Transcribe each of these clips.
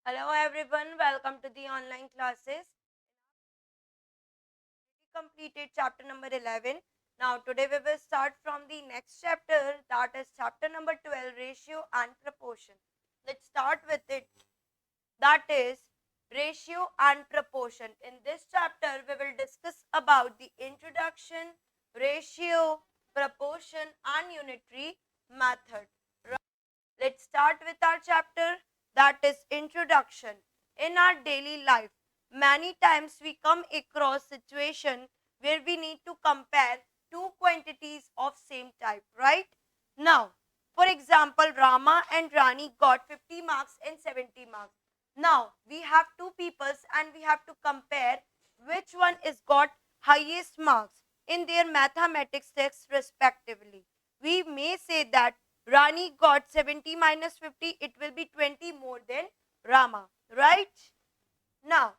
Hello everyone, welcome to the online classes. We completed chapter number 11. Now today we will start from the next chapter, that is chapter number 12, ratio and proportion. Let's start with it. That is ratio and proportion. In this chapter we will discuss about the introduction, ratio, proportion and unitary method. Let's start with our chapter, that is introduction. In our daily life, many times we come across situation where we need to compare two quantities of same type, right? Now, for example, Rama and Rani got 50 marks and 70 marks. Now, we have two peoples and we have to compare which one is got highest marks in their mathematics text respectively. We may say that Rani got 70 minus 50, it will be 20 more than Rama, right? Now,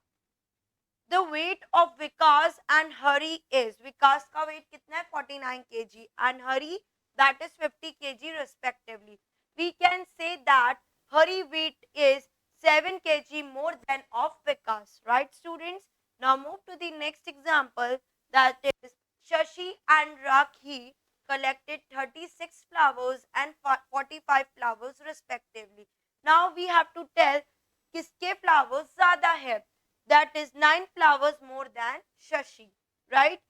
the weight of Vikas and Hari is, Vikas का weight कितना है 49 kg and Hari that is 50 kg respectively. We can say that Hari weight is 7 kg more than of Vikas, right students? Now move to the next example, that is Shashi and Rakhi collected 36 flowers and 45 flowers respectively. Now we have to tell किसके flowers ज़्यादा है, that is 9 flowers more than Shashi, right?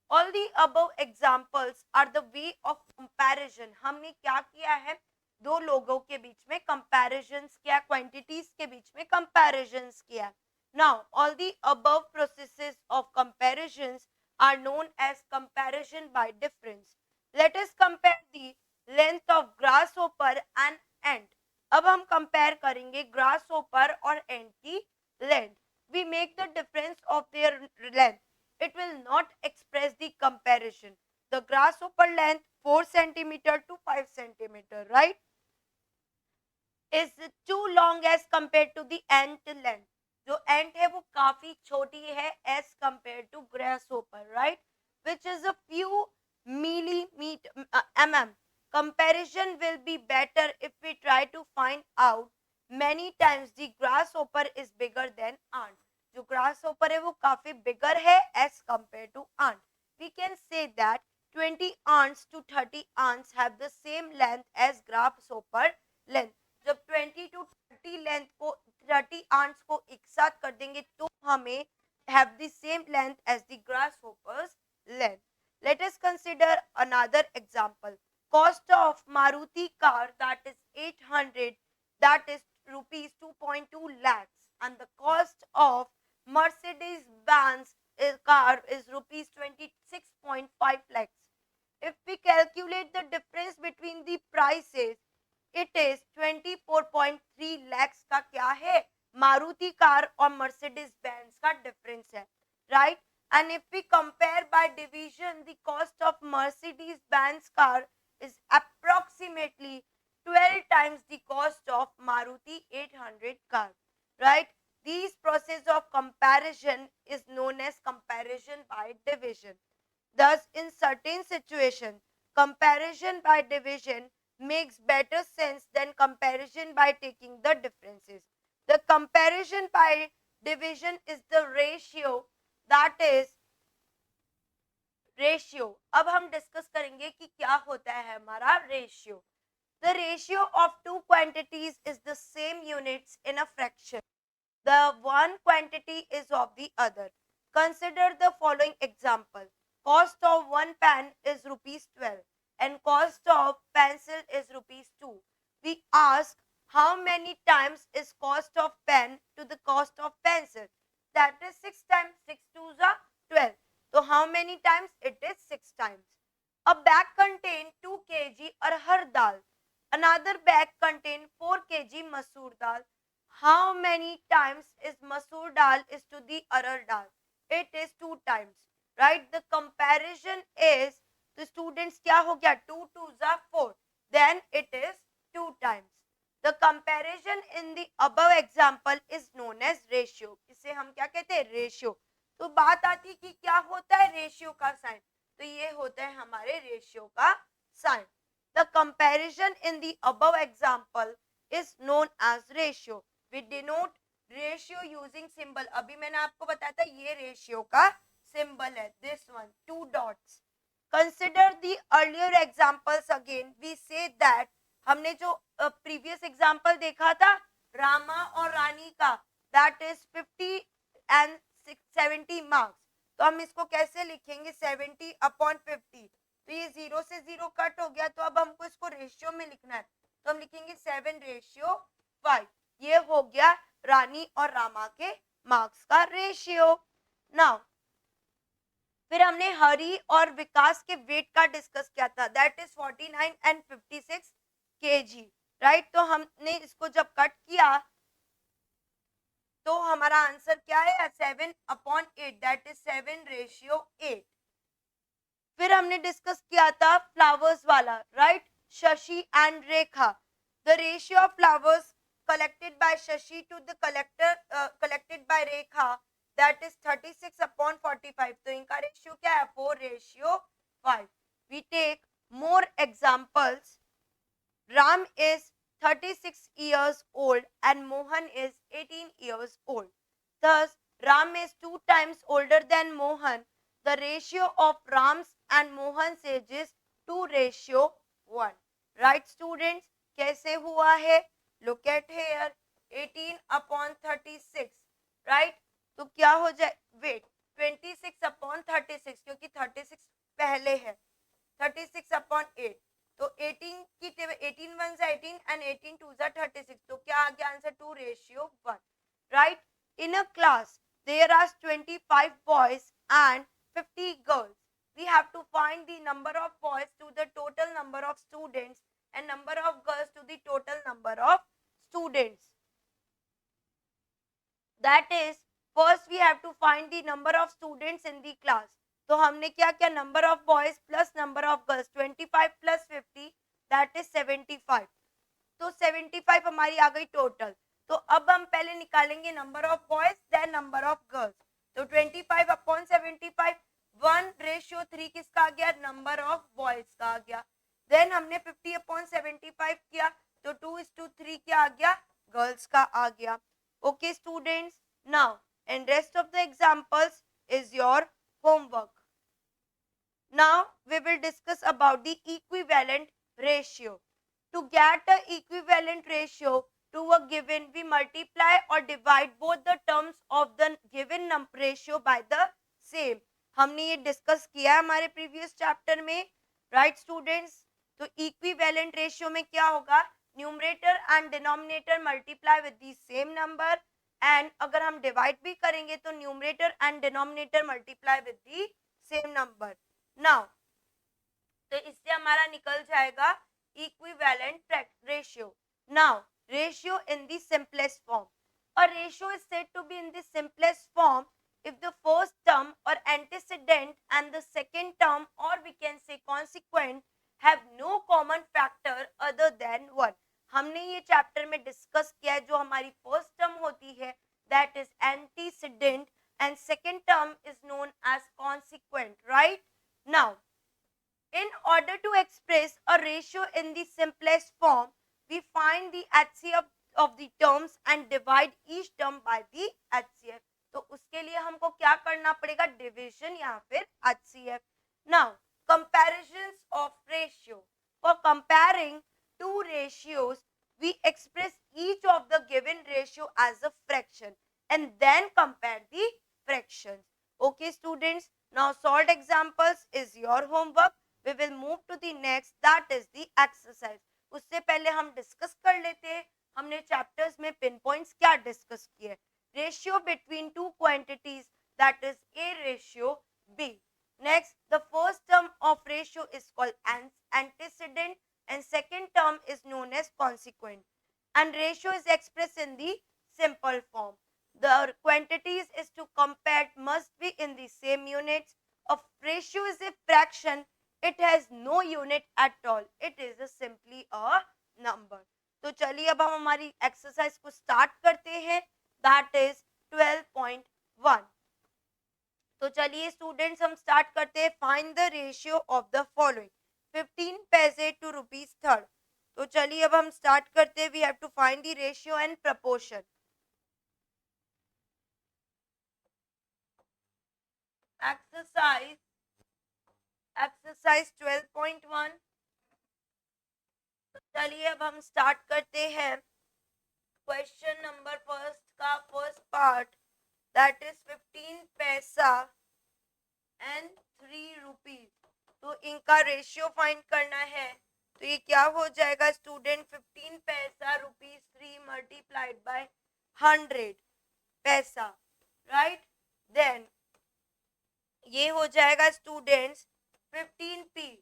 All the above examples are the way of comparison. हमने क्या किया है, दो लोगों के बीच में comparisons किया, quantities के बीच में comparisons किया. Now, all the above processes of comparisons are known as comparison by difference. Let us compare the length of grasshopper and ant. अब हम compare करेंगे grasshopper और ant की length. We make the difference of their length. It will not express the comparison. The grasshopper length 4 centimeter to 5 centimeter, right, is too long as compared to the ant length. जो ant है वो काफी छोटी है as compared to grasshopper, right, which is a few millimeter mm. Comparison will be better if we try to find out many times the grasshopper is bigger than ant. जो grasshopper है वो काफी bigger है as compared to ant. We can say that 20 ants to 30 ants have the same length as grasshopper length. जब 20 to 30 length को 30 ants को एक साथ कर देंगे तो हमें have the same length as the grasshopper's length. Let us consider another example. Cost of Maruti car, that is 800, that is rupees 2.2 lakhs, and the cost of Mercedes Benz car is rupees 26.5 lakhs. If we calculate the difference between the prices, it is 24.3 lakhs का क्या है, Maruti car और Mercedes Benz का difference है, right? And if we compare by division, the cost of Mercedes Benz car is approximately 12 times the cost of Maruti 800 car, right? These process of comparison is known as comparison by division. Thus, in certain situations, comparison by division makes better sense than comparison by taking the differences. The comparison by division is the ratio, that is ratio. अब हम discuss करेंगे कि क्या होता है हमारा ratio. The ratio of two quantities is the same units in a fraction. The one quantity is of the other. Consider the following example. Cost of one pen is rupees 12 and cost of pencil is rupees 2. We ask how many times is cost of pen to the cost of pencil. That is 6 times. 6 2s are 12. So how many times? It is 6 times. A bag contains 2 kg arhar dal. Another bag contains 4 kg masoor dal. How many times is masoor dal is to the arhar dal? It is 2 times, right? The comparison is, the students क्या हो गया, 2 2s are 4, then it is 2 times. The comparison in the above example is known as ratio. इसे हम क्या कहते हैं, ratio. तो बात आती है कि क्या होता है रेशियो का साइन, तो ये होता है हमारे रेशियो का sign. The comparison in the above example is known as ratio. We denote ratio using symbol, अभी मैंने आपको बताया था ये रेशियो का सिंबल है, this one, 2 dots. Consider the earlier examples again. We say that हमने जो प्रीवियस एग्जाम्पल देखा था रामा और रानी का, दैट इज 50 एंड 70 मार्क्स. तो हम इसको कैसे लिखेंगे, 70/50. तो ये 0 से 0 कट हो गया, तो अब हमको इसको रेशियो में लिखना है, तो हम लिखेंगे 7:5. ये हो गया रानी और रामा के मार्क्स का रेशियो. नाउ फिर हमने हरी और विकास के वेट का डिस्कस किया था, that is 49 and 56 kg, right. तो हमने इसको जब कट किया तो हमारा आंसर क्या है, 7/8, दैट इज 7:8. फिर हमने डिस्कस किया था फ्लावर्स वाला, right, Shashi and Rekha. The ratio of flowers collected by Shashi to the collected by Rekha, that is 36/45. तो इनका रेशियो क्या है, 4:5. We take more examples. Ram is 36 years old and Mohan is 18 years old. Thus, Ram is 2 times older than Mohan. The ratio of Ram's and Mohan's age is 2:1. Right, students? कैसे हुआ है? Look at here, 18/36, right? तो क्या हो जाए, wait, 26/36, क्योंकि 36 पहले है, 36/8. तो 18 की 18 1 से 18 and 18 2 से 36. तो क्या आ गया answer, 2:1, right? In a class there are 25 boys and 50 girls. We have to find the number of boys to the total number of students and number of girls to the total number of students. That is, first we have to find the number of students in the class. तो हमने क्या किया, number of boys plus number of girls, 25 plus 50 that is 75. तो 75 हमारी आ गई total. तो अब हम पहले निकालेंगे number of boys then number of girls. तो 25/75, 1:3 किसका आ गया, नंबर ऑफ बॉयज का आ गया. देन हमने 50/75 किया, तो 2:3 क्या आ गया, गर्ल्स का आ गया. Okay students, now and rest of the examples is your homework. Now we will discuss about the equivalent ratio. To get a equivalent ratio to a given, we multiply or divide both the terms of the given ratio by the same. हमने ये डिस्कस किया हमारे previous chapter में, right students. तो equivalent ratio में क्या होगा, numerator and denominator multiply with the same number, and अगर हम डिवाइड भी करेंगे तो numerator and denominator multiply with the same number. Now तो इससे हमारा निकल जाएगा equivalent ratio. Now ratio in the simplest form. A ratio is said to be in the simplest form if the first term or antecedent and the second term, or we can say consequent, have no common factor other than 1. हमने ये chapter में discuss किया है, जो हमारी first term होती है that is antecedent and second term is known as consequent, right? Now, in order to express a ratio in the simplest form, we find the HCF of the terms and divide each term by the HCF. तो उसके लिए हमको क्या करना पड़ेगा, division या फिर HCF. Now, comparisons of ratio. For comparing two ratios, we express each of the given ratio as a fraction and then compare the fractions. Okay students, now solved examples is your homework. We will move to the next, that is the exercise. उससे पहले हम discuss कर लेते हैं हमने chapters में pin points क्या discuss किए. Ratio between two quantities, that is A ratio B. Next, the first term of ratio is called antecedent and second term is known as consequent, and ratio is expressed in the simple form. The quantities is to compare must be in the same units. A ratio is a fraction. It has no unit at all. It is simply a number. तो चलिए अब हम हमारी exercise को start करते हैं. That is 12.1. तो चलिए स्टूडेंट्स हम स्टार्ट करते हैं. Find the ratio of the following 15 पैसे टू ₹3. तो चलिए अब हम स्टार्ट करते हैं. We have to find the ratio and proportion. Exercise 12.1। चलिए अब हम स्टार्ट करते हैं क्वेश्चन नंबर फर्स्ट का first part, that is 15 paisa and 3 rupees. तो इनका रेशियो फाइंड करना है। तो ये क्या हो जाएगा स्टूडेंट, 15 पैसा रुपीज 3 मल्टीप्लाइड बाय 100 पैसा, राइट। देन ये हो जाएगा students 15p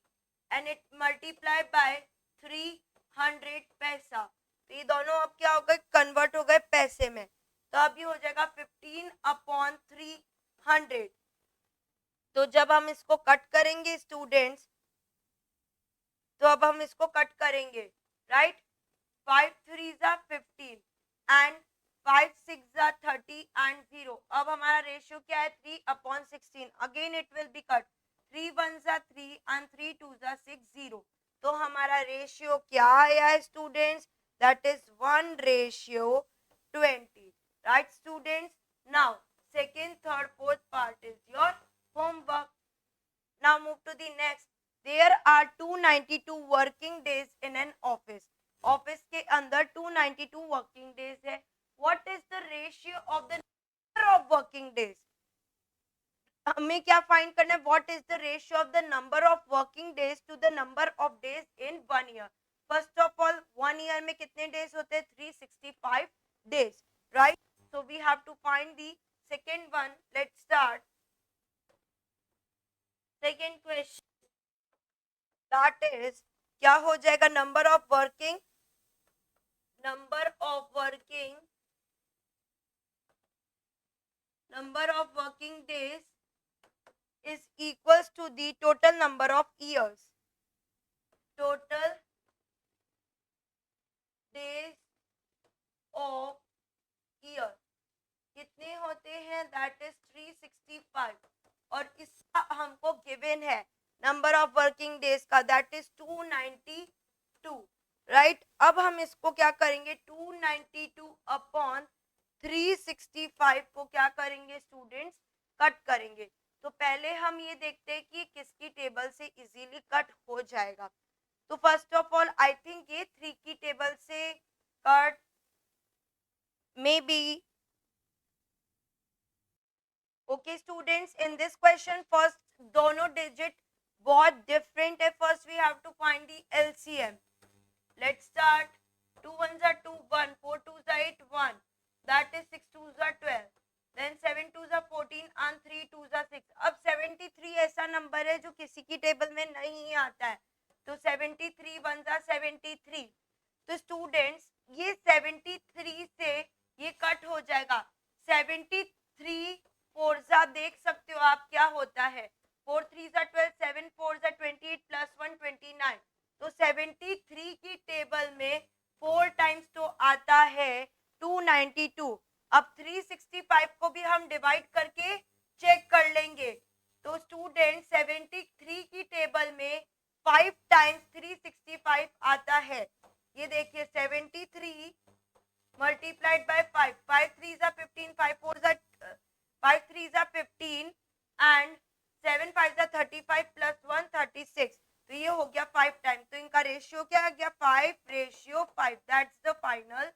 and it multiply by 300 पैसा। तो ये दोनों अब क्या हो गए, कन्वर्ट हो गए पैसे में। तो अब ये हो जाएगा 15/300। तो जब हम इसको कट करेंगे स्टूडेंट्स, तो अब हम इसको कट करेंगे, राइट। 5 3 15 and 5 6 30 and 0। अब हमारा रेशियो क्या है, 3/16। Again it will be cut, 3 1 3 and 3 2 6 0। तो हमारा रेशियो क्या आया है students, that is 1:20, right students. Now second third fourth part is your homework. Now move to the next. There are 292 working days in an office. Office के अंदर 292 working days है. What is the ratio of the number of working days? हमें क्या find करना है, what is the ratio of the number of working days to the number of days in 1 year. First of all 1 year में कितने days होते हैं, 365 days, right. So we have to find the second one. Let's start. Second question, that is क्या हो जाएगा, number of working days is equals to the total number of years. Total days of year कितने होते हैं, that is 365. और इसका हमको given है नंबर ऑफ वर्किंग डेज का, दैट इज 292, राइट. अब हम इसको क्या करेंगे, 292/365 को क्या करेंगे स्टूडेंट्स, कट करेंगे. तो पहले हम ये देखते हैं कि किसकी टेबल से इजीली कट हो जाएगा. तो first of all I think ये 3 की टेबल से cut may be. Okay students, in this question first दोनों डिजिट बहुत डिफरेंट है. First we have to find the LCM. Let's start. 2 1 2 1, 4 2 8 1, that is 6 2 12, then 7 2 14 and 3 2 6. अब 73 ऐसा नंबर है जो किसी की टेबल में नहीं आता है. तो 73 1 73. तो स्टूडेंट्स ये 73 से ये कट हो जाएगा. 73 4 देख सकते हो आप क्या होता है, 4 3 12, 7 4 28 प्लस 1 29. तो 73 की टेबल में 4 टाइम्स तो आता है 292. अब 365 को भी हम डिवाइड करके चेक कर लेंगे. तो स्टूडेंट 73 की टेबल में 5 टाइम्स 365 आता है. ये देखिए 73 मल्टीप्लाइड बाय 5, 5 3 15, 5 4 15 एंड 7 5 35 प्लस 1 36. तो ये हो गया 5 टाइम. तो इनका रेशियो क्या आ गया, 5:5. That's the final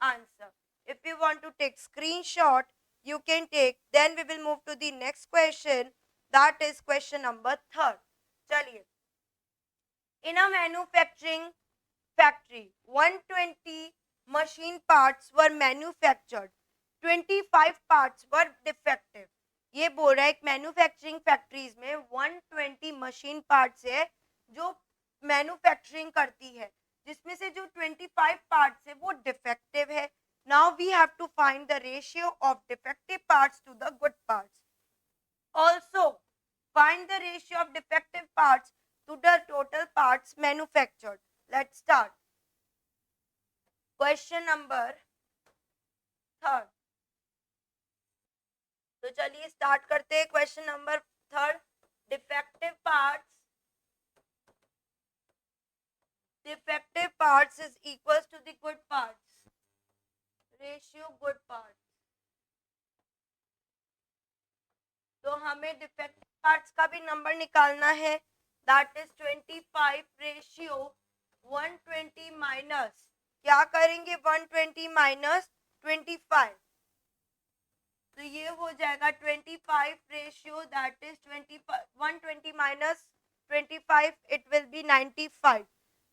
answer. If you want to take screenshot you can take. Then we will move to the next question, that is question number 3rd. चलिए, in a manufacturing factory 120 machine parts were manufactured, 25 parts were defective. ये बोल रहा है एक manufacturing factories में 120 machine parts है जो manufacturing करती है, जिसमें से जो 25 पार्ट्स है वो डिफेक्टिव है. Now we have to find the ratio of defective parts to the good parts. Also find the ratio of defective parts to the total parts manufactured. Let's start. Question number 3rd. तो चलिए start करते हैं. Question number 3rd. Defective parts is equals to the good parts. Ratio good parts. तो हमें defective parts का भी number निकालना है, दैट इज 25 रेशियो 120 माइनस, क्या करेंगे 120 माइनस 25, तो ये हो जाएगा 25 ratio that is 120 minus 25, it will be 95।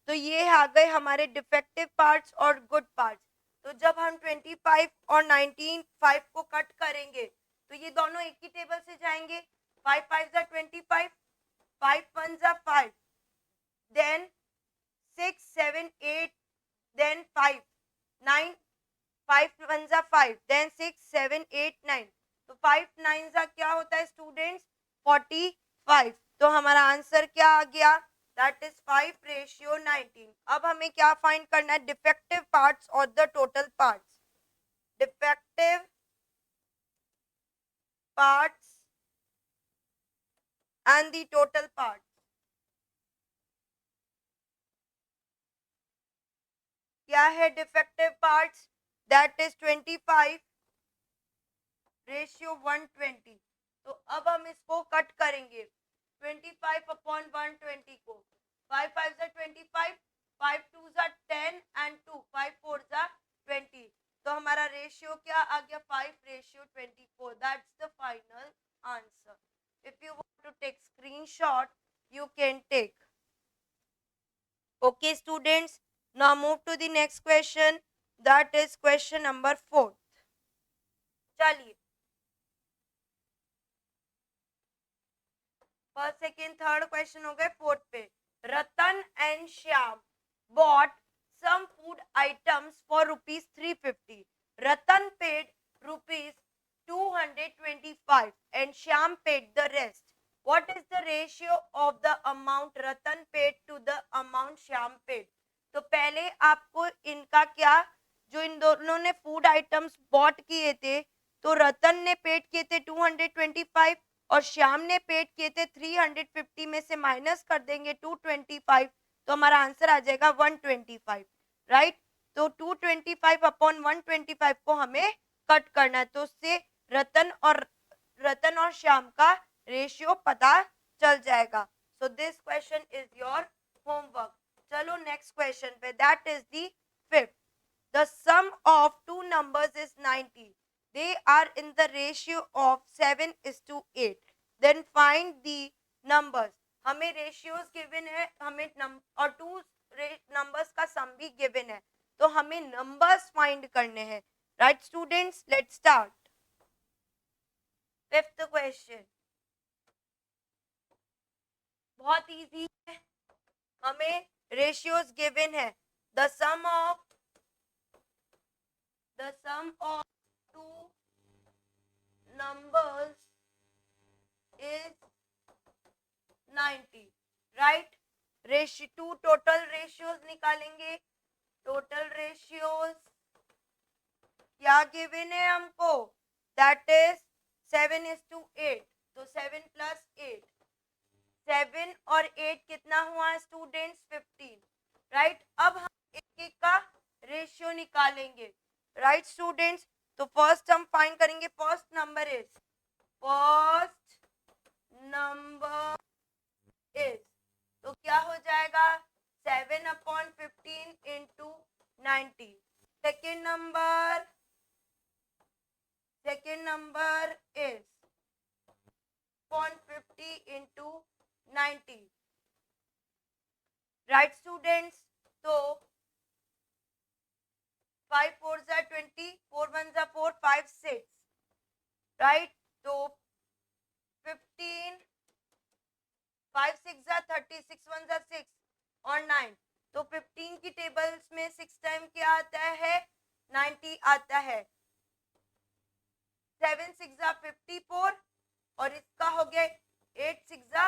तो ये आ गए हमारे डिफेक्टिव पार्ट्स और गुड पार्ट्स। तो जब हम 25 और 19 5 को कट करेंगे तो ये दोनों एक ही टेबल से जाएंगे, 5 5 जा 25, 5 1 जा 5, देन 6 7 8, देन 5 9, 5 1 जा 5, देन 6 7 8 9, तो 5 9 जा क्या होता है स्टूडेंट्स 45। तो हमारा आंसर क्या आ गया, दैट इज 5 रेशियो 19। अब हमें क्या फाइंड करना है, डिफेक्टिव पार्ट्स और the total parts, defective parts and the total parts. क्या है defective parts, that is 25 ratio 120। तो अब हम इसको कट करेंगे 25 अपॉन 120 को, 5 5 जा 25, 5 2 जा 10 एंड 2 5 4 जा 20, तो हमारा रेशियो क्या आ गया 5 ratio 24, that's the final answer. If you want to take screenshot you can take. Okay students, now move to the next question, that is question number 4। चलिए फर्स्ट सेकेंड थर्ड क्वेश्चन हो गए, fourth पे, Ratan and Shyam bought some food items for ₹350, Ratan paid ₹225 and Shyam paid the rest. What is the ratio of the amount Ratan paid to the amount Shyam paid? तो पहले आपको इनका क्या, जो इन दोनों ने फूड आइटम्स बॉट किए थे, तो रतन ने पेड किए थे 225 और श्याम ने पेड किए थे 350, में से माइनस कर देंगे 225, तो हमारा आंसर आ जाएगा 125, राइट। तो 225 अपॉन 125 को हमें कट करना है, तो उससे रतन और श्याम का रेशियो पता चल जाएगा। So this question is your homework. चलो नेक्स्ट क्वेश्चन पे, that is the fifth, the sum of two numbers is 90, they are in the ratio of 7:8, then find the numbers। हमें ratios given है, हमें और two numbers का सम भी given है, तो हमें numbers find करने हैं, right students, let's start। Fifth question बहुत इजी है, हमें ratios given है, the sum of two numbers is 90, right। Ratio two total ratios निकालेंगे, टोटल रेशियोज क्या गिवन है हमको, दैट इज 7:8, तो 7 + 8, 7 और 8 कितना हुआ स्टूडेंट्स 15, राइट। अब हम एक एक का रेशियो निकालेंगे, राइट स्टूडेंट्स। तो फर्स्ट हम फाइंड करेंगे, फर्स्ट नंबर इज तो क्या हो जाएगा 7/15 into 90। Second number is 50 into 90, right students. तो 5 4 जा 20, 4 1 जा 4, 5 6, राइट। तो 15, 5 6 जा 30, 6 1 जा 6 और 9, तो 15 की टेबल्स में 6 टाइम क्या आता है 90 आता है, 7 6 जा 54 और इसका हो गया 8 6 जा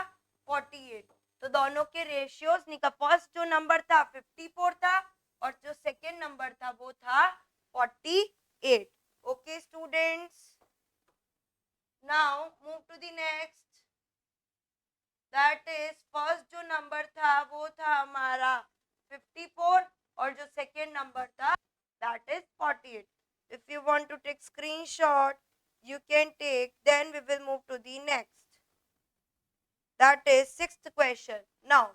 48। तो दोनों के रेशियोज निकाल, फर्स्ट जो नंबर था 54 था और जो सेकेंड नंबर था वो था 48। Okay students, now move to the next, that is first जो नंबर था वो था हमारा 54 और जो सेकेंड नंबर था that is 48। If you want to take screenshot you can take, then we will move to the next। That is sixth question. Now,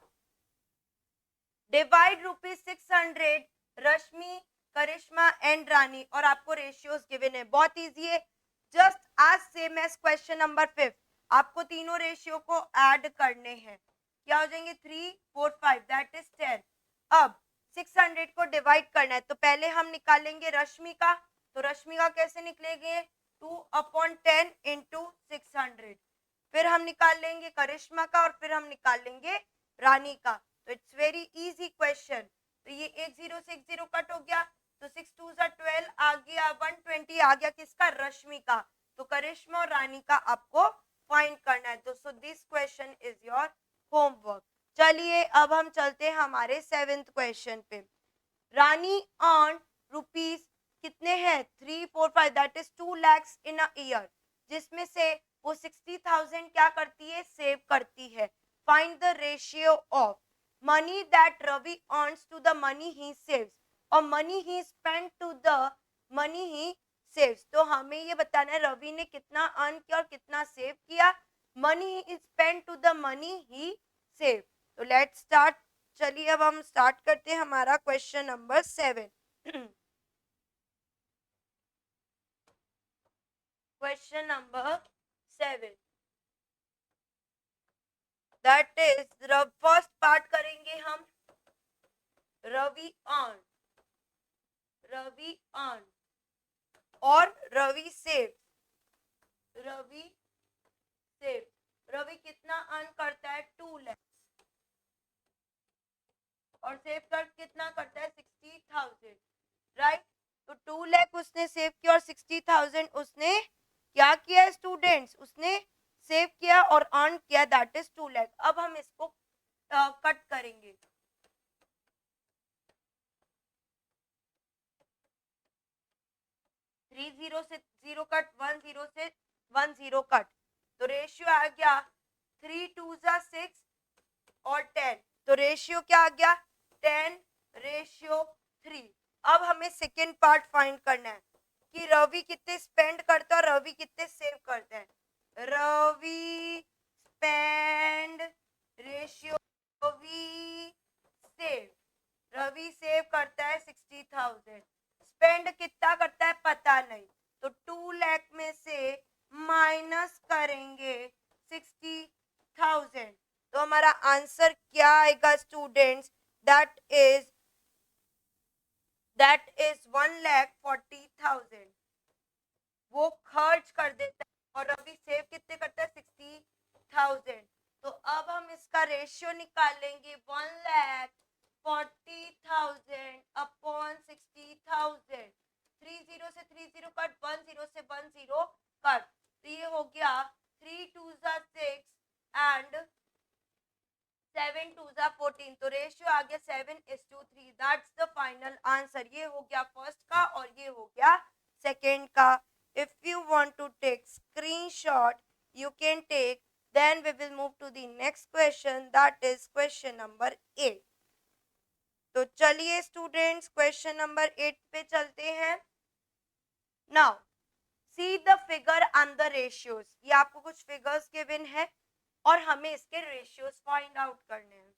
divide rupees 600 Rashmi, Karishma and Rani, और आपको रेशियोज गिवन है. बहुत इजी है, just as same as question number 5. आपको तीनों ratio को add करने हैं. क्या हो जाएंगे? 3, 4, 5, दैट इज 10. अब 600 को डिवाइड करना है, तो पहले हम निकालेंगे रश्मि का. तो रश्मि का कैसे निकलेंगे? 2/10 इंटू 600. फिर हम निकाल लेंगे करिश्मा का, और फिर हम निकाल लेंगे रानी का. तो इट्स वेरी इजी क्वेश्चन. तो ये एक जीरो से एक जीरो कट हो गया, तो 6 2 12 आ गया, 120 आ गया किसका? रश्मि का. तो करिश्मा और रानी का आपको फाइंड करना है. तो सो this question is your homework. चलिए अब हम चलते हैं हमारे 7th क्वेश्चन पे. रानी अर्न रुपीज कितने हैं? 3, 4, 5, that is 2 lakhs in a year, जिसमें से वो 60,000 क्या करती है? सेव करती है. Find the ratio of money that Ravi earns to the money he saves और money he spend to the money he saves. तो हमें ये बताना है रवि ने कितना अर्न किया और कितना सेव किया. Money he spend to the money he save. तो लेट्स स्टार्ट. चलिए अब हम स्टार्ट करते हैं हमारा question number 7. Question number 7, that is first part करेंगे हम. रवि अर्न, रवि अर्न और रवि सेव. रवि सेव, रवि कितना अर्न करता है? 2 lakhs, और सेव कर कितना करता है? 60,000, राइट. तो 2 लाख उसने सेव किया और 60,000 उसने क्या किया स्टूडेंट्स? उसने सेव किया और अर्न किया, दैट इज 2 लाख. अब हम इसको कट करेंगे. 3 0 से 0 कट, 1 0 से 1 0 कट. तो रेशियो आ गया 3 2 6 और 10. तो रेशियो क्या आ गया? 10:3. अब हमें सेकेंड पार्ट फाइंड करना है कि रवि कितने स्पेंड करता है और रवि कितने सेव करता है. Ravi spend ratio Ravi save. Ravi save करता है 60,000, स्पेंड कितना करता है पता नहीं. तो 2 लाख में से माइनस करेंगे 60,000. तो हमारा आंसर क्या आएगा स्टूडेंट्स? That is 1,40,000. वो खर्च कर देता है और रवि सेव कितने करता है? 60,000. तो अब हम इसका रेशियो निकालेंगे. 1,40,000 अपॉन 60,000. 3 0 से 3 0 कट, 1 0 से 1 0 कट. तो ये हो गया 3 2 6 एंड 7 2 14. तो रेशियो आ गया 7:3. That's the final answer. ये हो गया फर्स्ट का और ये हो गया सेकेंड का. If you want to take screenshot, you can take. Then we will move to the next question, that is question number 8. तो चलिए स्टूडेंट्स क्वेश्चन नंबर 8 पे चलते हैं. Now, see the figure and the ratios. ये आपको कुछ figures given है और हमें इसके रेशियोज फाइंड आउट करने हैं.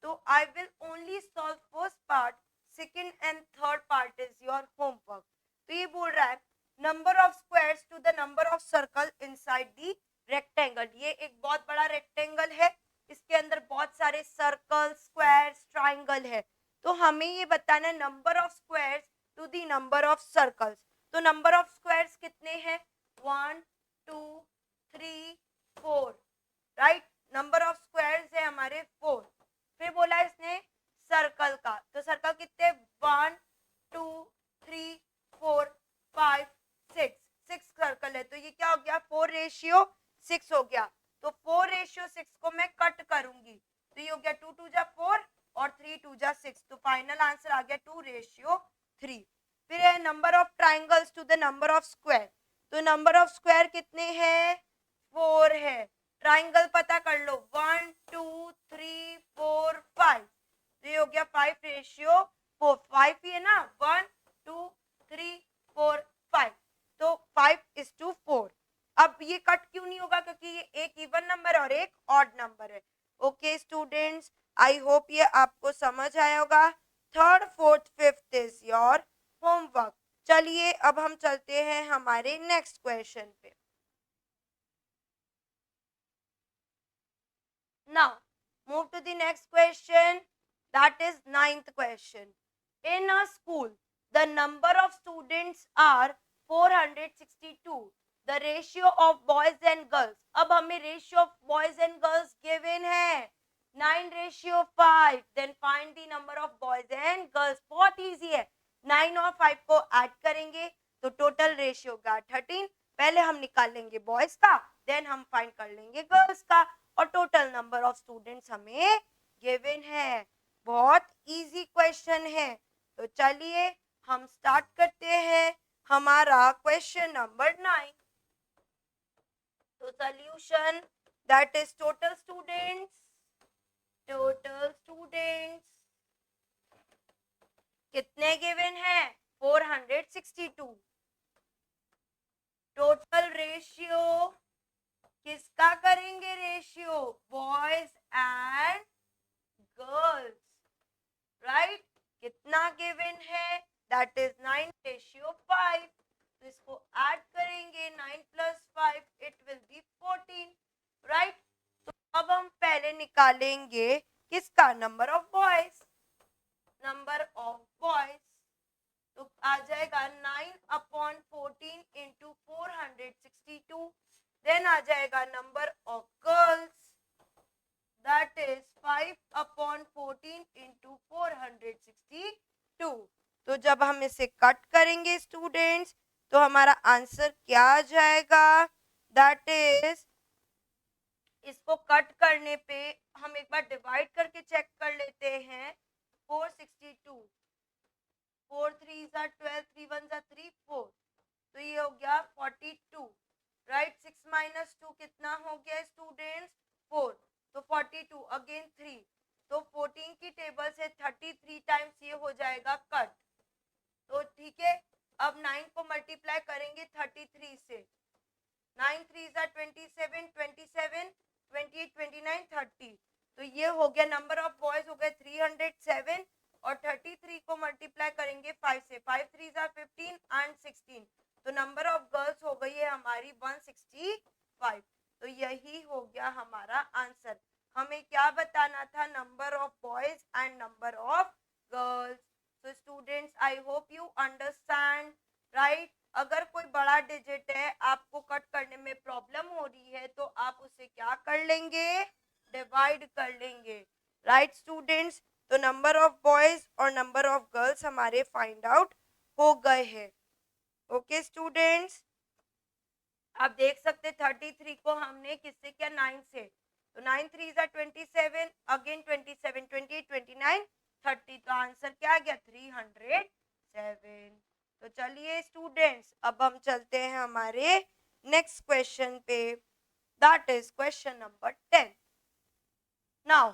तो I will only solve first part, second and third part is your homework. तो ये बोल रहा है number of squares to the number of circle inside the rectangle. ये एक बहुत बड़ा रेक्टेंगल है, इसके अंदर बहुत सारे सर्कल, स्क्वायर्स, ट्राइंगल है. तो हमें ये बताना है number of squares to the number of circles. तो नंबर ऑफ स्क्वायर्स कितने हैं? 1 2 3 4, राइट. नंबर ऑफ स्क्वायर्स है हमारे 4. फिर बोला इसने सर्कल का. तो सर्कल कितने? 1 2 3 4 5 6. 6 सर्कल है. तो ये क्या हो गया? 4:6 हो गया. तो 4:6 को मैं कट करूंगी. तो ये हो गया 2 2 4 और 3 2 6. तो फाइनल आंसर आ गया 2:3. फिर है number of triangles to the number of square. तो नंबर ऑफ स्क्वायर कितने हैं? 4 है. ट्राइंगल पता कर लो. 1 2 3 4 5. तो ये हो गया 5:4. 5 ही है ना. 1 2 3 4 5. तो 5:4. अब ये कट क्यों नहीं होगा, क्योंकि ये एक इवन नंबर और एक ऑड नंबर है. ओके स्टूडेंट्स, आई होप ये आपको समझ आया होगा. Third fourth fifth is your homework. चलिए अब हम चलते हैं हमारे नेक्स्ट क्वेश्चन पे. Now, move to the next question. That is ninth question. In a school, the number of students are 462. The ratio of boys and girls. अब हमें ratio of boys and girls given है 9:5. Then find the number of boys and girls. बहुत easy है. 9 और 5 को add करेंगे तो total ratio होगा 13. पहले हम निकाल लेंगे boys का, then हम find कर लेंगे girls का, और टोटल नंबर ऑफ स्टूडेंट्स हमें गिवन है. बहुत इजी क्वेश्चन है. तो चलिए हम स्टार्ट करते हैं हमारा क्वेश्चन नंबर 9. तो solution that is total students कितने गिवन है 462. टोटल रेशियो किसका करेंगे ratio, boys and girls, right. कितना गिवन है, दैट इज 9:5. तो इसको ऐड करेंगे 9 + 5 इट विल बी 14, राइट. तो अब हम पहले निकालेंगे किसका, नंबर ऑफ बॉयज. तो आ जाएगा 9/14 × 462. देन आ जाएगा number of girls, that is 5/14 × 462. तो जब हम इसे कट करेंगे स्टूडेंट्स तो हमारा आंसर क्या आ जाएगा, दैट इज, इसको कट करने पे हम एक बार डिवाइड करके चेक कर लेते हैं. 462, 4 3s are 12, 3 1s are 3, 4. तो ये हो गया 42, राइट. 6 - 2 कितना हो गया स्टूडेंट्स, 4. तो 42 अगेन 3. तो 14 की टेबल से 33 टाइम्स ये हो जाएगा कट. तो ठीक है, अब 9 को मल्टीप्लाई करेंगे 33 से. 9 3s are 27, 27 28 29 30. तो ये हो गया नंबर ऑफ बॉयज हो गए 307 और 33 को मल्टीप्लाई करेंगे 5 से. 5 3s are 15 एंड 16. तो नंबर ऑफ गर्ल्स हो गई है हमारी 165. तो यही हो गया हमारा आंसर. हमें क्या बताना था, number of boys and number of girls. तो students I hope you understand, right. अगर कोई बड़ा डिजिट है, आपको कट करने में प्रॉब्लम हो रही है, तो आप उसे क्या कर लेंगे, डिवाइड कर लेंगे, राइट स्टूडेंट्स. तो नंबर ऑफ बॉयज और नंबर ऑफ गर्ल्स हमारे फाइंड आउट हो गए हैं. ओके स्टूडेंट्स, आप देख सकते 33 को हमने किससे किया, 9 से. तो 9 3s are 27, अगेन 27 28 29 30. तो आंसर क्या आ गया 307. तो चलिए स्टूडेंट्स अब हम चलते हैं हमारे नेक्स्ट क्वेश्चन पे, that is question number 10. Now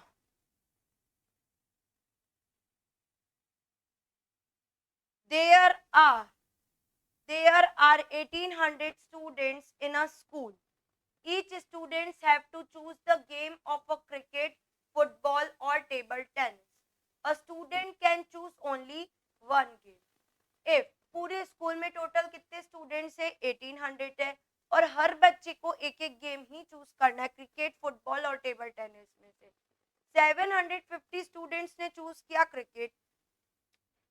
there are 1800 students in a school. Each students have to choose the game of a cricket, football or table tennis. A student can choose only one game. If पूरे school में total कितने students है 1800 है और हर बच्चे को एक एक गेम ही चूज करना है, क्रिकेट, फुटबॉल और टेबल टेनिस में से. 750 स्टूडेंट्स ने चूज किया क्रिकेट,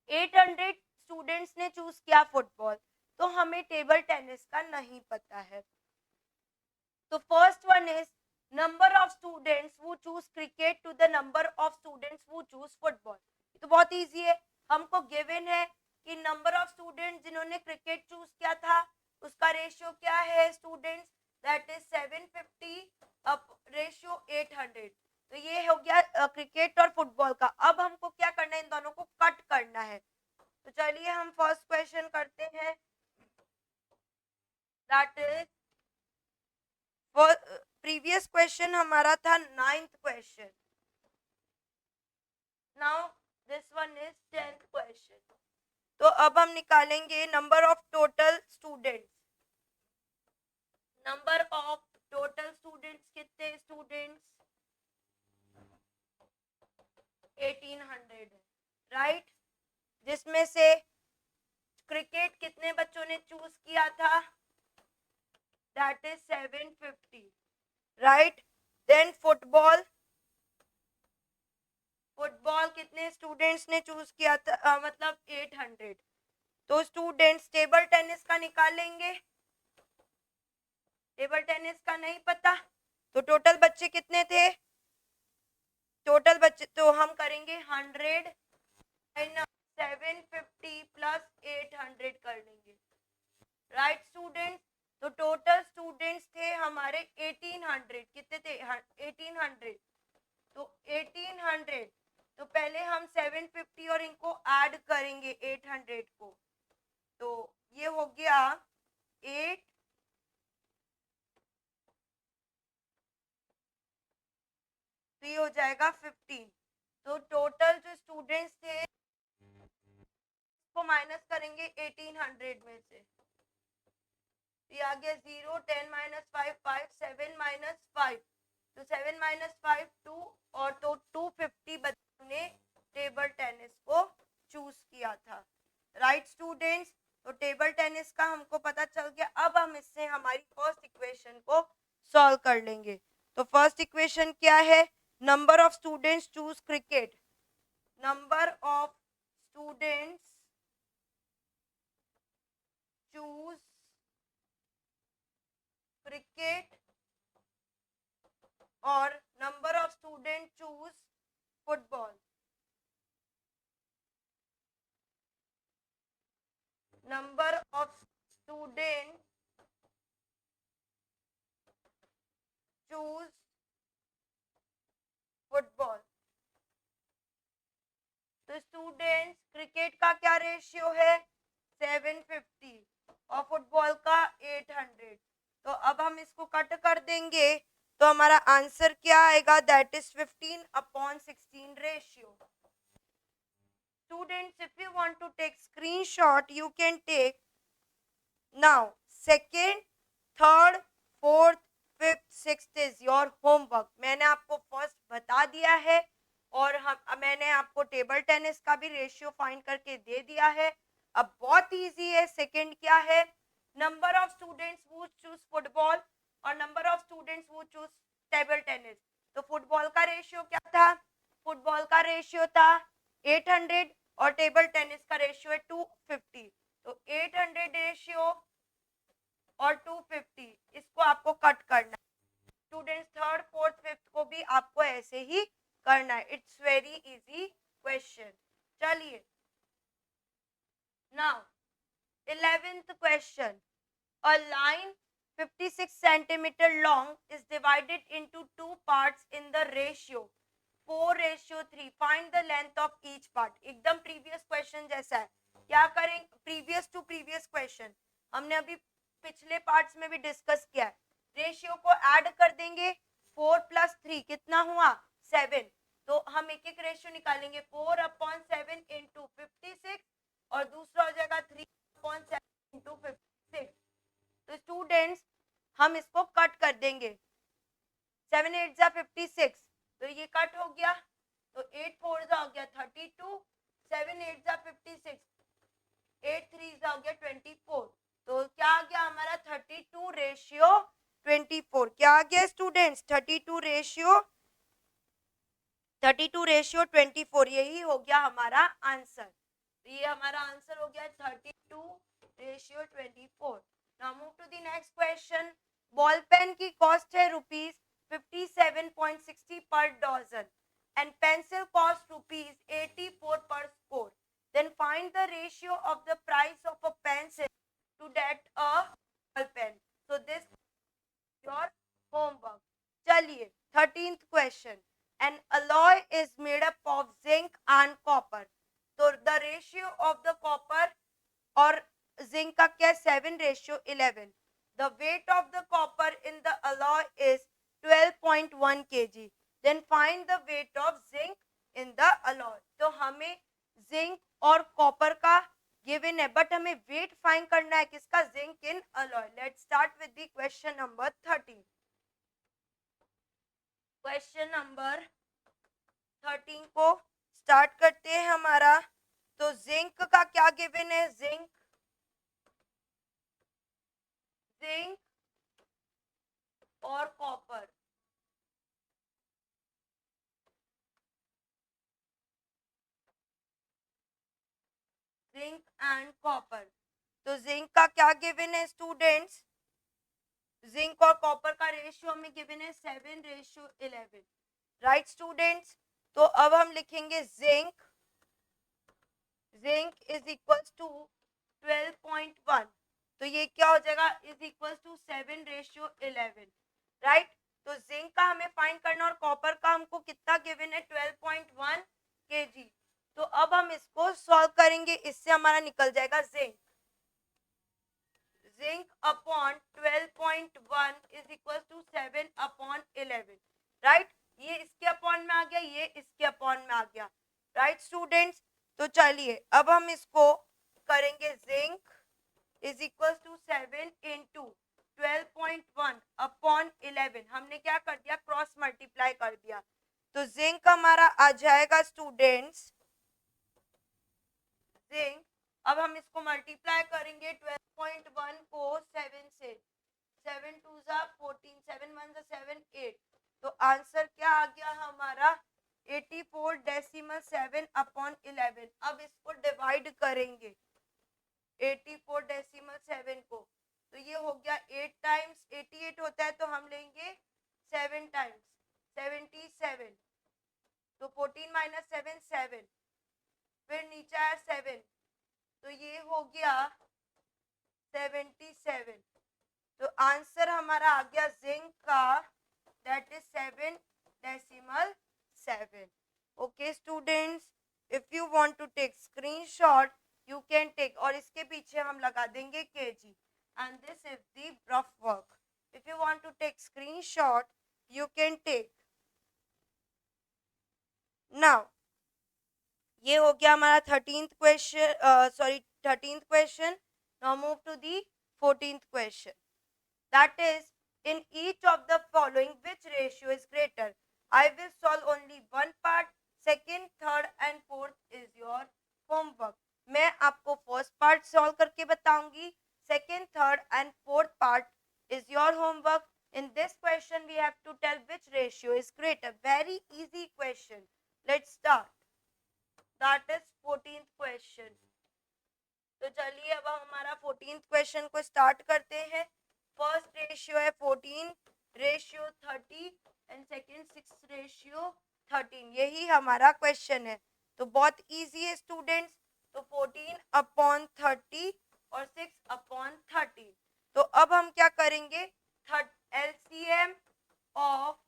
800 स्टूडेंट्स ने चूज किया फुटबॉल. तो हमें टेबल टेनिस का नहीं पता है. तो first one is number of students who choose cricket to the number of students who choose football. तो बहुत इजी है, हमको गिवन है कि नंबर ऑफ स्टूडेंट्स जिन्होंने क्रिकेट चूज किया था उसका रेशियो क्या है students, that is 750 up ratio 800. तो ये हो गया क्रिकेट और फुटबॉल का. अब हमको क्या करना है, इन दोनों को कट करना है. तो चलिए हम फर्स्ट क्वेश्चन करते हैं, दैट इज प्रीवियस क्वेश्चन हमारा था 9th question. Now this one is 10th question. तो अब हम निकालेंगे number of total students. Number choose किया था, that is 750, right. Then football कितने स्टूडेंट्स ने चूज किया था, मतलब 800। तो स्टूडेंट्स टेबल टेनिस का निकालेंगे, टेबल टेनिस का नहीं पता, तो टोटल बच्चे कितने थे, टोटल बच्चे तो हम करेंगे 100 750 प्लस 800 कर लेंगे, राइट स्टूडेंट्स। तो टोटल स्टूडेंट्स थे हमारे 1800, कितने थे 1800, तो 1800, तो पहले हम 750 और इनको ऐड करेंगे 800 को, तो ये हो गया 8, तो ये हो जाएगा 15। तो टोटल जो स्टूडेंट्स थे को माइनस करेंगे 1800 में से, तो ये आ गया 0, 10 माइनस 5 5, 7 माइनस 5, तो 7 माइनस 5 2, और तो 250 बच्चों ने टेबल टेनिस को चूज किया था, राइट स्टूडेंट्स। तो टेबल टेनिस का हमको पता चल गया। अब हम इससे हमारी फर्स्ट इक्वेशन को सॉल्व कर लेंगे। तो फर्स्ट इक्वेशन क्या है, number of students choose cricket, number of students choose cricket और number of student choose football, number of student choose football. तो स्टूडेंट्स क्रिकेट का क्या रेशियो है 750 और फुटबॉल का 800, तो अब हम इसको कट कर देंगे, तो हमारा आंसर क्या आएगा, that is 15/16 ratio. Students, if you want to take screenshot, you can take now. Second, third, fourth, fifth, sixth is your homework. मैंने आपको फर्स्ट बता दिया है और मैंने आपको टेबल टेनिस का भी रेशियो फाइंड करके दे दिया है। अब बहुत इजी है। सेकंड क्या है, number of students who choose football और number of students who choose table tennis. तो फुटबॉल का रेशियो क्या था, फुटबॉल का रेशियो था 800 और टेबल टेनिस का रेशियो है 250। तो 800 रेशियो और 250 इसको आपको कट करना है। स्टूडेंट्स थर्ड फोर्थ फिफ्थ को भी आपको ऐसे ही करना है। It's very easy question. चलिए now 11th question, a line 56 centimeter long is divided into two parts in the ratio 4:3. Find the length of each part. एकदम प्रीवियस क्वेश्चन जैसा है। क्या करें, प्रीवियस टू प्रीवियस क्वेश्चन हमने अभी पिछले parts में भी डिस्कस किया है। रेशियो को ऐड कर देंगे, 4 + 3 कितना हुआ 7। तो हम एक एक रेशियो निकालेंगे, 4/7 × 56 और दूसरा हो जाएगा 3/7 × 56। तो स्टूडेंट्स हम इसको कट कर देंगे, 7 8 जा 56, तो ये कट हो गया, तो 8 4 जा हो गया 32, 7 8 जा 56, 8 3 जा हो गया 24। तो क्या आ गया हमारा 32:24। क्या आ गया स्टूडेंट्स 32:24, यही हो गया हमारा आंसर। तो ये हमारा आंसर हो गया 32:24। Now move to the next question. Ball pen की कॉस्ट है ₹57.60 per dozen and pencil cost ₹84 per score. Then find the ratio of the price of a pencil to that a ball pen. So this is your homework. चलिए 13th question. An alloy is made up of zinc and copper. So the ratio of the copper or zinc का क्या 7:11. The weight of the copper in the alloy is 12.1 kg. Then find the weight of zinc in the alloy. तो हमें zinc और copper का given है, but हमें weight find करना है किसका, zinc in alloy. Let's start with the question number 13। Question number 13 को स्टार्ट करते हैं हमारा। तो जिंक का क्या गिवन है, जिंक जिंक एंड कॉपर। तो जिंक का क्या गिवन है स्टूडेंट्स, जिंक और कॉपर का रेशियो हमें गिवन है 7:11, राइट स्टूडेंट्स। तो अब हम लिखेंगे जिंक इज इक्वल टू 12.1, तो ये क्या हो जाएगा, इज इक्वल टू 7:11, राइट। तो जिंक का हमें फाइंड करना और कॉपर का हमको कितना गिवन है 12.1 kg। तो अब हम इसको सॉल्व करेंगे, इससे हमारा निकल जाएगा zinc upon 12.1 is equal to 7/11, right. ये इसके अपॉन में आ गया, ये इसके अपॉन में आ गया, राइट स्टूडेंट्स। तो चलिए अब हम इसको करेंगे, zinc is equal to 7 into 12.1 upon 11, हमने क्या कर दिया, क्रॉस मल्टीप्लाई कर दिया। तो जिंक हमारा आ जाएगा स्टूडेंट्स, जिंक, अब हम इसको मल्टीप्लाई करेंगे 12.1 को 7 से, 7 2 जा 14, 7 1 जा 7 8, तो आंसर क्या आ गया हमारा 84.7/11। अब इसको डिवाइड करेंगे 84.7 को, तो ये हो गया 8 टाइम्स 88 होता है, तो हम लेंगे 7 टाइम्स 77, तो 14 माइनस 7 7, फिर नीचे आया 7, तो ये हो गया 77। तो आंसर हमारा आ गया जिंक का, that is 7.7। Okay students, if you want to take screenshot you can take, और इसके पीछे हम लगा देंगे kg, and this is the rough work. If you want to take screenshot you can take. Now ये हो गया हमारा 13th question, 13th question. Now move to the 14th question, that is in each of the following which ratio is greater. I will solve only one part, second, third and fourth is your homework. मैं आपको first part solve करके बताऊंगी, second, third and fourth part is your homework. In this question we have to tell which ratio is greater. Very easy question. Let's start. That is 14th question. तो चलिए अब हम हमारा 14th question को start करते हैं। First ratio है 14:30 and second 6:13, यही हमारा क्वेश्चन है। तो बहुत इजी है स्टूडेंट्स। तो 14/30 और 6/13। तो अब हम क्या करेंगे, एलसीएम ऑफ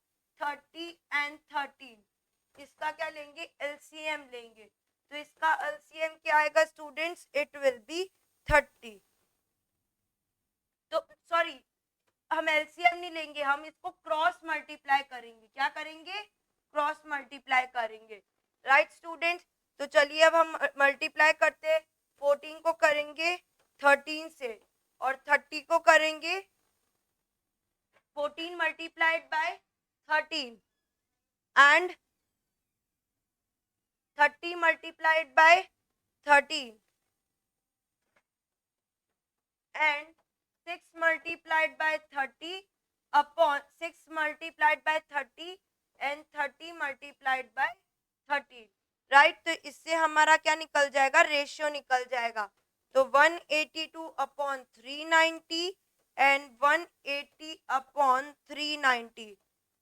30 एंड 13, इसका क्या लेंगे, एलसीएम लेंगे। तो इसका एलसीएम क्या आएगा स्टूडेंट्स, इट विल बी 30। तो सॉरी, हम एलसीएम नहीं लेंगे, हम इसको क्रॉस मल्टीप्लाई करेंगे। क्या करेंगे, क्रॉस मल्टीप्लाई करेंगे, राइट स्टूडेंट्स। तो चलिए अब हम मल्टीप्लाई करते हैं। 14 को करेंगे 13 से और 30 को करेंगे 14 multiplied by 13 and 30 multiplied by 13 and 6 multiplied by 30 upon 6 multiplied by 30 and 30 multiplied by 13, right. तो इससे हमारा क्या निकल जाएगा, रेशियो निकल जाएगा। तो 182/390 एंड 180/390।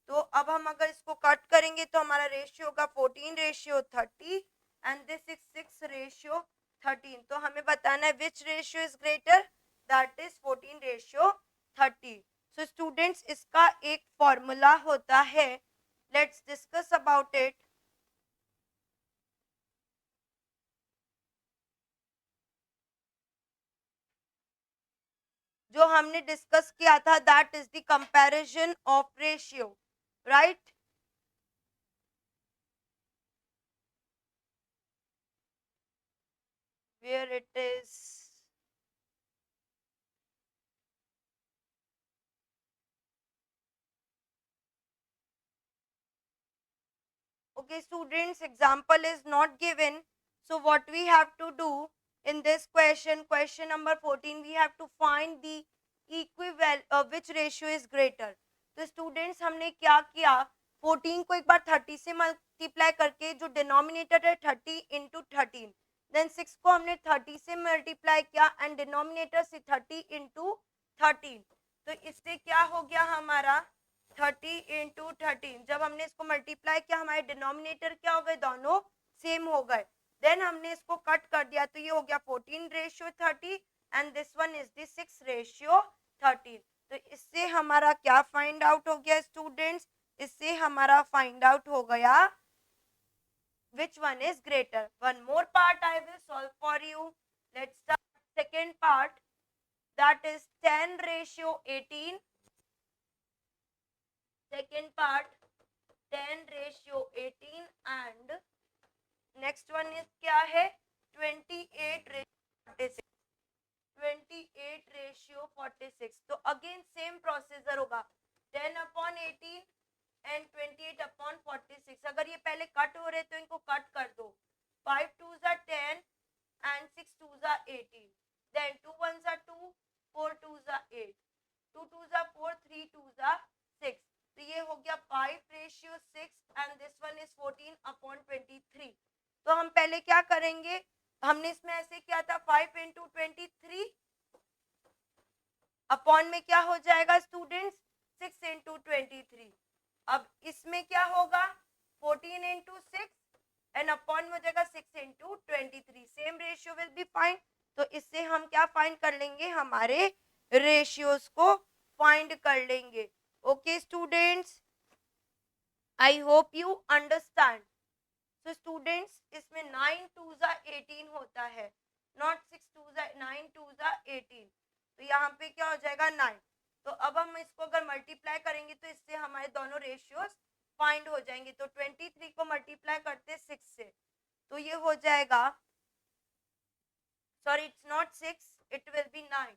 तो अब हम अगर इसको कट करेंगे तो हमारा रेशियो होगा 14:30 एंड दिस इज 6:13। तो हमें बताना है विच ratio is greater, that is 14:30। So students इसका एक फॉर्मूला होता है, लेट्स डिस्कस अबाउट इट। जो हमने डिस्कस किया था, that is the comparison of ratio, right. Where it is, okay students, example is not given, so what we have to do in this question, question number 14, we have to find the equivalent which ratio is greater. तो students हमने क्या किया, 14 को एक बार 30 से multiply करके जो denominator है 30 into 13, देन 6 को हमने 30 से मल्टीप्लाई किया एंड डिनोमिनेटर से 30 इंटू 13, तो इससे क्या हो गया हमारा 30 इंटू 13। जब हमने इसको मल्टीप्लाई किया हमारे डिनोमिनेटर क्या हो गए, दोनों सेम हो गए। देन हमने इसको कट कर दिया तो ये हो गया 14:30 and this one is the 6:13। तो इससे हमारा क्या फाइंड आउट हो गया स्टूडेंट्स, इससे हमारा फाइंड आउट हो गया which one is greater. One more part I will solve for you. Let's start second part, that is 10:18. Second part 10:18 and next one is क्या है 28:46. 28:46. तो अगेन सेम प्रोसीजर होगा 10/18 एंड 28/46। अगर ये पहले कट हो रहे तो इनको कट कर दो, 5 2s are 10 and 6 2s are 18, then 2 1s are 2, 4 2s are 8, 2 2s are 4, 3 2s are 6, तो ये हो गया 5:6 and this one is 14/23। तो हम पहले क्या करेंगे, हमने इसमें ऐसे किया था 5 into 23 अपॉन में क्या हो जाएगा स्टूडेंट्स 6 into 23। अब इसमें क्या होगा 14 into 6 एंड अपॉन में हो जाएगा 6 into 23, same ratio will be find. तो इससे हम क्या फाइंड कर लेंगे, हमारे रेशियोज को फाइंड कर लेंगे। Okay students, I hope you understand. तो स्टूडेंट्स इसमें 9 2s are 18 होता है, not 6 2s are 9 2s are 18, तो यहाँ पे क्या हो जाएगा 9। तो अब हम इसको अगर मल्टीप्लाई करेंगे तो इससे हमारे दोनों रेशियोज फाइंड हो जाएंगे। तो 23 को मल्टीप्लाई करते 6 से, तो ये हो जाएगा, sorry it's not 6, it will be 9।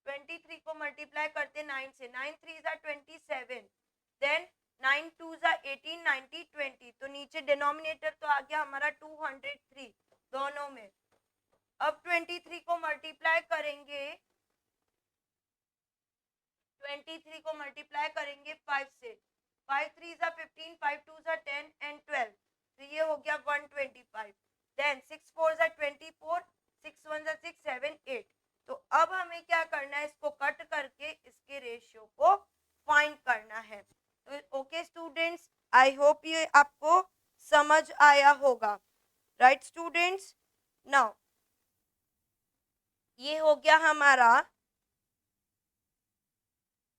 23 को मल्टीप्लाई करते 9 से, 9 3s are 27, then 9 2s are 18, 90 20, तो नीचे डिनोमिनेटर तो आ गया हमारा 203 दोनों में। अब 23 को मल्टीप्लाई करेंगे, 23 को मल्टीप्लाई करेंगे 5 से, 5 3s are 15, 5 2s are 10 and 12, तो ये हो गया 125, then 6 4s are 24, 6 1s are 6 7 8। तो अब हमें क्या करना है, इसको कट करके इसके रेशियो को फाइंड करना है। तो ओके स्टूडेंट्स, आई होप ये आपको समझ आया होगा, राइट स्टूडेंट्स। नाउ ये हो गया हमारा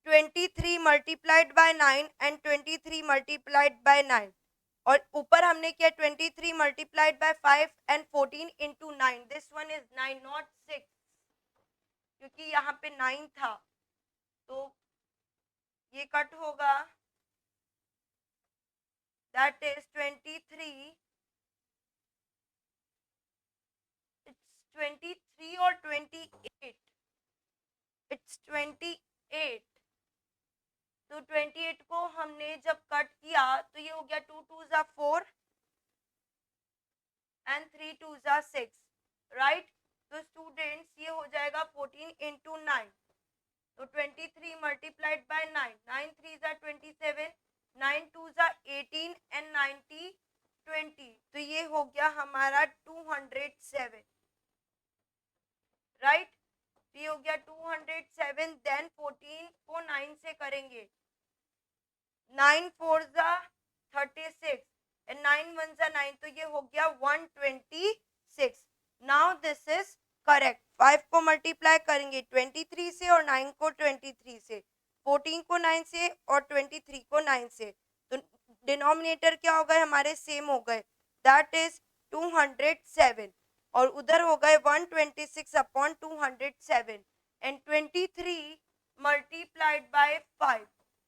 23 multiplied by 9 and 23 multiplied by 9, और ऊपर हमने किया 23 multiplied by 5 and 14 into 9, this one is 9 not 6, क्योंकि यहाँ पे 9 था तो ये कट होगा, दैट इज 23, इट्स 23 और 28, इट्स 28। तो 28 को हमने जब कट किया तो ये हो गया 2 2s are 4 and 3 2s are 6, right. तो स्टूडेंट्स ये हो जाएगा 14 इंटू 9, तो 23 multiplied by 9, 9 3s are 27, 9 2s are 18 and 90 20, तो ये हो गया हमारा 207, राइट। तो ये हो गया 207, देन 14 को 9 से करेंगे, 9 4s are 36 and 9 1s are 9, तो ये हो गया 126। Now this is correct. 5 को मल्टीप्लाई करेंगे 23 से और 9 को 23 से, 14 को 9 से और 23 को 9 से, तो डिनोमिनेटर क्या हो गए हमारे, सेम हो गए, दैट इज 207, और उधर हो गए 126/207 and 23 multiplied by 5,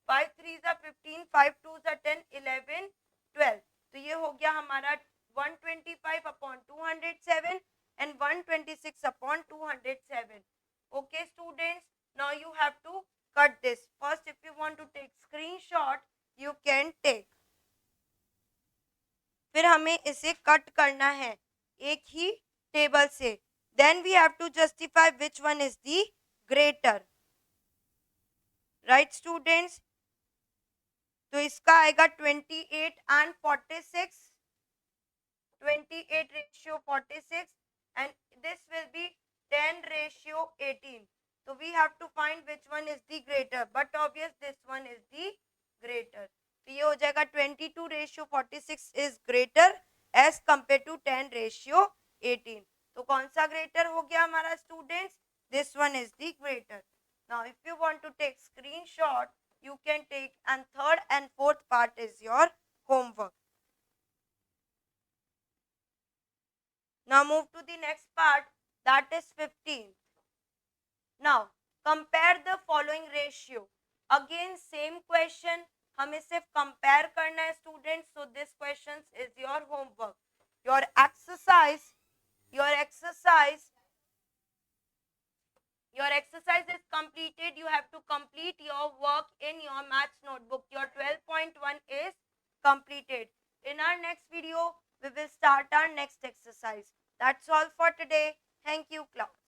5 3s are 15, 5 2s are 10, 11 12, तो ये हो गया हमारा 125/207 and 126/207। Okay students, now you have to cut this. First if you want to take screenshot you can take, फिर हमें इसे कट करना है एक ही टेबल से, then we have to justify which one is the greater, right students। तो इसका आएगा 28 and 46, 28:46, and this will be 10:18. So we have to find which one is the greater, but obvious this one is the greater. तो ये हो जाएगा 22:46 is greater as compared to 10:18. तो कौन सा greater हो गया हमारा students? This one is the greater. Now if you want to take screenshot, you can take, and third and fourth part is your homework. Now move to the next part, that is 15. Now compare the following ratio. Again same question, हमें सिर्फ compare करना है students. So this question is your homework. Your exercise is completed. You have to complete your work in your maths notebook. Your 12.1 is completed. In our next video, we will start our next exercise. That's all for today. Thank you, class.